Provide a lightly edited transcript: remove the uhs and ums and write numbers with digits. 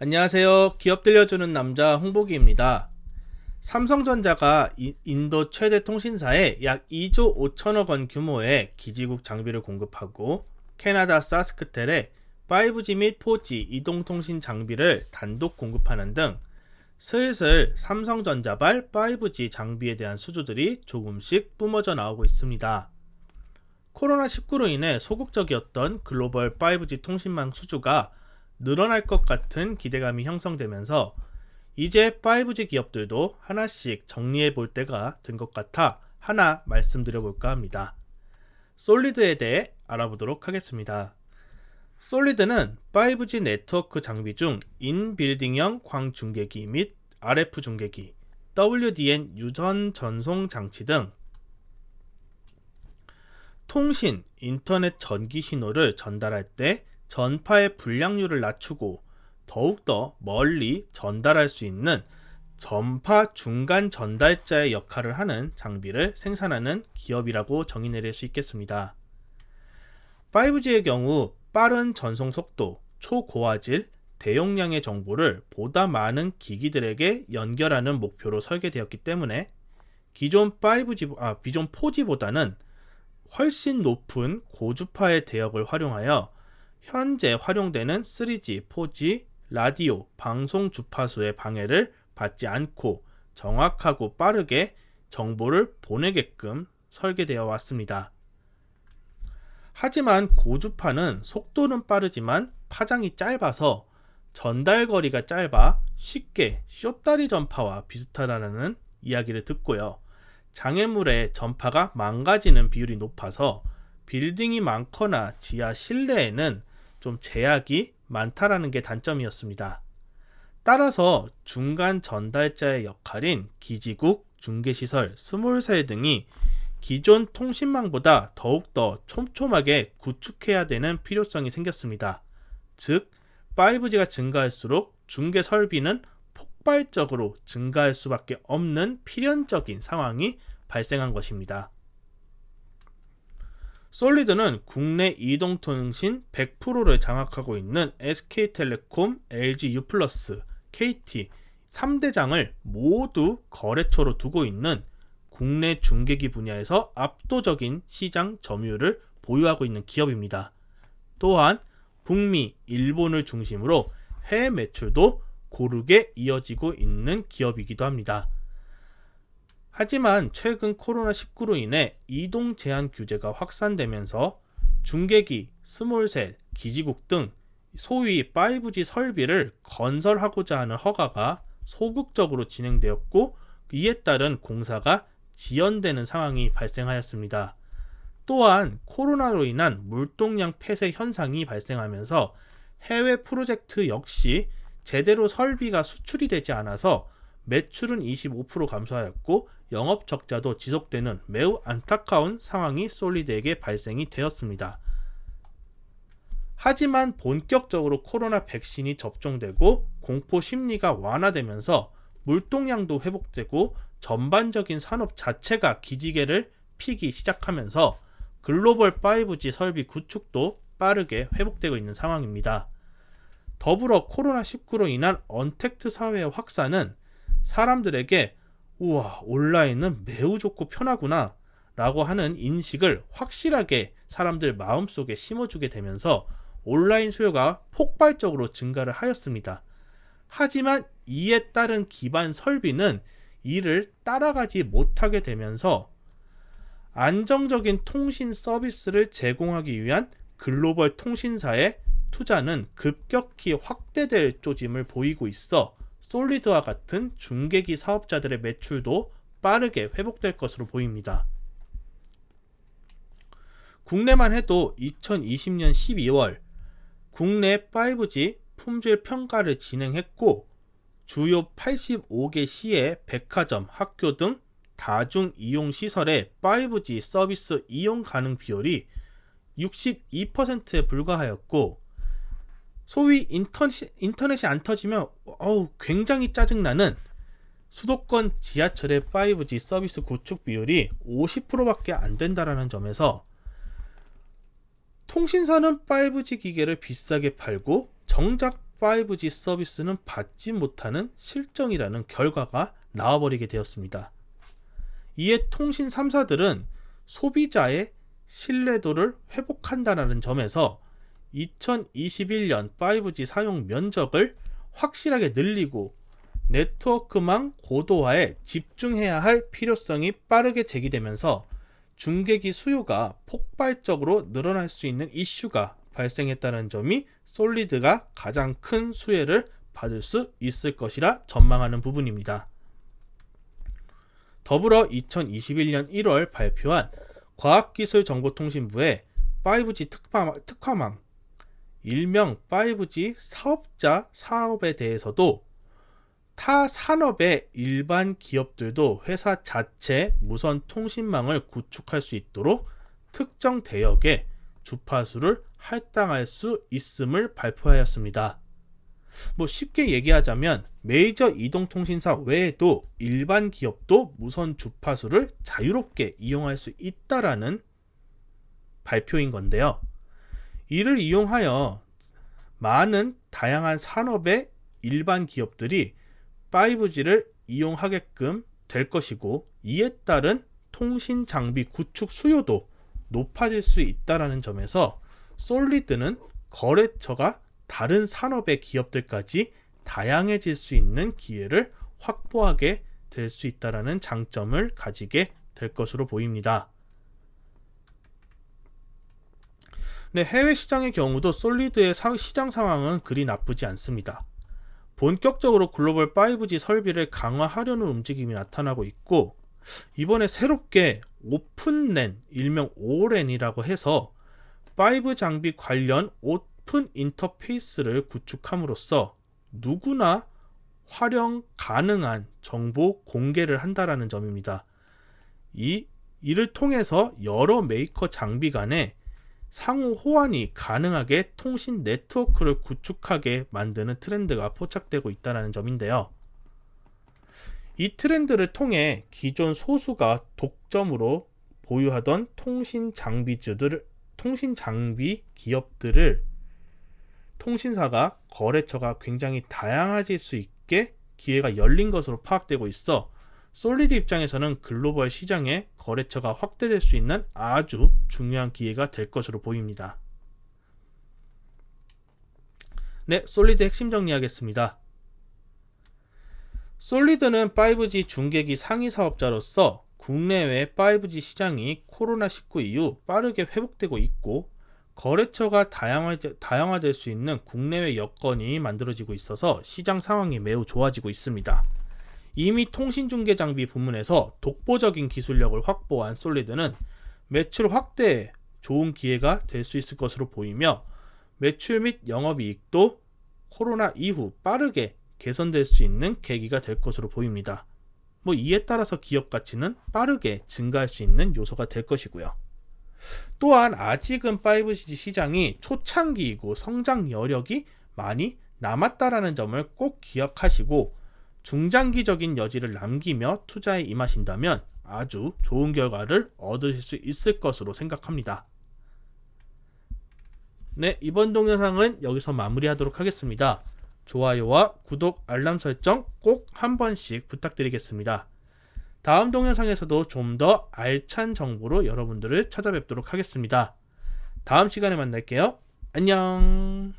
안녕하세요. 기업 들려주는 남자 홍보기입니다. 삼성전자가 인도 최대 통신사에 약 2조 5천억 원 규모의 기지국 장비를 공급하고 캐나다 사스크텔에 5G 및 4G 이동통신 장비를 단독 공급하는 등 슬슬 삼성전자발 5G 장비에 대한 수주들이 조금씩 뿜어져 나오고 있습니다. 코로나19로 인해 소극적이었던 글로벌 5G 통신망 수주가 늘어날 것 같은 기대감이 형성되면서 이제 5G 기업들도 하나씩 정리해 볼 때가 된 것 같아 하나 말씀드려 볼까 합니다. 솔리드에 대해 알아보도록 하겠습니다. 솔리드는 5G 네트워크 장비 중 인빌딩형 광중계기 및 RF 중계기, WDN 유선 전송 장치 등 통신, 인터넷 전기 신호를 전달할 때 전파의 불량률을 낮추고 더욱더 멀리 전달할 수 있는 전파 중간 전달자의 역할을 하는 장비를 생산하는 기업이라고 정의 내릴 수 있겠습니다. 5G의 경우 빠른 전송 속도, 초고화질, 대용량의 정보를 보다 많은 기기들에게 연결하는 목표로 설계되었기 때문에 기존 4G보다는 훨씬 높은 고주파의 대역을 활용하여 현재 활용되는 3G, 4G, 라디오, 방송 주파수의 방해를 받지 않고 정확하고 빠르게 정보를 보내게끔 설계되어 왔습니다. 하지만 고주파는 속도는 빠르지만 파장이 짧아서 전달 거리가 짧아 쉽게 숏다리 전파와 비슷하다는 이야기를 듣고요. 장애물의 전파가 망가지는 비율이 높아서 빌딩이 많거나 지하 실내에는 좀 제약이 많다라는 게 단점이었습니다. 따라서 중간 전달자의 역할인 기지국, 중계시설, 스몰셀 등이 기존 통신망보다 더욱더 촘촘하게 구축해야 되는 필요성이 생겼습니다. 즉, 5G가 증가할수록 중계 설비는 폭발적으로 증가할 수밖에 없는 필연적인 상황이 발생한 것입니다. 솔리드는 국내 이동통신 100%를 장악하고 있는 SK텔레콤, LGU+, KT 3대장을 모두 거래처로 두고 있는 국내 중계기 분야에서 압도적인 시장 점유율을 보유하고 있는 기업입니다. 또한 북미, 일본을 중심으로 해외 매출도 고르게 이어지고 있는 기업이기도 합니다. 하지만 최근 코로나19로 인해 이동 제한 규제가 확산되면서 중계기, 스몰셀, 기지국 등 소위 5G 설비를 건설하고자 하는 허가가 소극적으로 진행되었고 이에 따른 공사가 지연되는 상황이 발생하였습니다. 또한 코로나로 인한 물동량 폐쇄 현상이 발생하면서 해외 프로젝트 역시 제대로 설비가 수출이 되지 않아서 매출은 25% 감소하였고 영업 적자도 지속되는 매우 안타까운 상황이 솔리드에게 발생이 되었습니다. 하지만 본격적으로 코로나 백신이 접종되고 공포 심리가 완화되면서 물동량도 회복되고 전반적인 산업 자체가 기지개를 피기 시작하면서 글로벌 5G 설비 구축도 빠르게 회복되고 있는 상황입니다. 더불어 코로나19로 인한 언택트 사회의 확산은 사람들에게 우와, 온라인은 매우 좋고 편하구나 라고 하는 인식을 확실하게 사람들 마음속에 심어주게 되면서 온라인 수요가 폭발적으로 증가를 하였습니다. 하지만 이에 따른 기반 설비는 이를 따라가지 못하게 되면서 안정적인 통신 서비스를 제공하기 위한 글로벌 통신사의 투자는 급격히 확대될 조짐을 보이고 있어 솔리드와 같은 중계기 사업자들의 매출도 빠르게 회복될 것으로 보입니다. 국내만 해도 2020년 12월 국내 5G 품질 평가를 진행했고 주요 85개 시의 백화점, 학교 등 다중 이용 시설의 5G 서비스 이용 가능 비율이 62%에 불과하였고 소위 인터넷이 안 터지면 굉장히 짜증나는 수도권 지하철의 5G 서비스 구축 비율이 50%밖에 안 된다는 점에서 통신사는 5G 기계를 비싸게 팔고 정작 5G 서비스는 받지 못하는 실정이라는 결과가 나와버리게 되었습니다. 이에 통신 3사들은 소비자의 신뢰도를 회복한다는 점에서 2021년 5G 사용 면적을 확실하게 늘리고 네트워크망 고도화에 집중해야 할 필요성이 빠르게 제기되면서 중계기 수요가 폭발적으로 늘어날 수 있는 이슈가 발생했다는 점이 솔리드가 가장 큰 수혜를 받을 수 있을 것이라 전망하는 부분입니다. 더불어 2021년 1월 발표한 과학기술정보통신부의 5G 특화망, 일명 5G 사업자 사업에 대해서도 타 산업의 일반 기업들도 회사 자체 무선 통신망을 구축할 수 있도록 특정 대역의 주파수를 할당할 수 있음을 발표하였습니다. 쉽게 얘기하자면 메이저 이동통신사 외에도 일반 기업도 무선 주파수를 자유롭게 이용할 수 있다라는 발표인 건데요. 이를 이용하여 많은 다양한 산업의 일반 기업들이 5G를 이용하게끔 될 것이고, 이에 따른 통신 장비 구축 수요도 높아질 수 있다는 점에서 솔리드는 거래처가 다른 산업의 기업들까지 다양해질 수 있는 기회를 확보하게 될 수 있다는 장점을 가지게 될 것으로 보입니다. 네, 해외 시장의 경우도 솔리드의 시장 상황은 그리 나쁘지 않습니다. 본격적으로 글로벌 5G 설비를 강화하려는 움직임이 나타나고 있고, 이번에 새롭게 오픈랜, 일명 오랜이라고 해서 5 장비 관련 오픈 인터페이스를 구축함으로써 누구나 활용 가능한 정보 공개를 한다라는 점입니다. 이를 통해서 여러 메이커 장비 간에 상호 호환이 가능하게 통신 네트워크를 구축하게 만드는 트렌드가 포착되고 있다는 점인데요. 이 트렌드를 통해 기존 소수가 독점으로 보유하던 통신 장비 기업들을 통신사가 거래처가 굉장히 다양해질 수 있게 기회가 열린 것으로 파악되고 있어 솔리드 입장에서는 글로벌 시장에 거래처가 확대될 수 있는 아주 중요한 기회가 될 것으로 보입니다. 네, 솔리드 핵심 정리하겠습니다. 솔리드는 5G 중계기 상위 사업자로서 국내외 5G 시장이 코로나19 이후 빠르게 회복되고 있고, 거래처가 다양화될 수 있는 국내외 여건이 만들어지고 있어서 시장 상황이 매우 좋아지고 있습니다. 이미 통신중계 장비 부문에서 독보적인 기술력을 확보한 솔리드는 매출 확대에 좋은 기회가 될 수 있을 것으로 보이며, 매출 및 영업이익도 코로나 이후 빠르게 개선될 수 있는 계기가 될 것으로 보입니다. 이에 따라서 기업 가치는 빠르게 증가할 수 있는 요소가 될 것이고요. 또한 아직은 5G 시장이 초창기이고 성장 여력이 많이 남았다라는 점을 꼭 기억하시고 중장기적인 여지를 남기며 투자에 임하신다면 아주 좋은 결과를 얻으실 수 있을 것으로 생각합니다. 네, 이번 동영상은 여기서 마무리하도록 하겠습니다. 좋아요와 구독, 알람 설정 꼭 한 번씩 부탁드리겠습니다. 다음 동영상에서도 좀 더 알찬 정보로 여러분들을 찾아뵙도록 하겠습니다. 다음 시간에 만날게요. 안녕.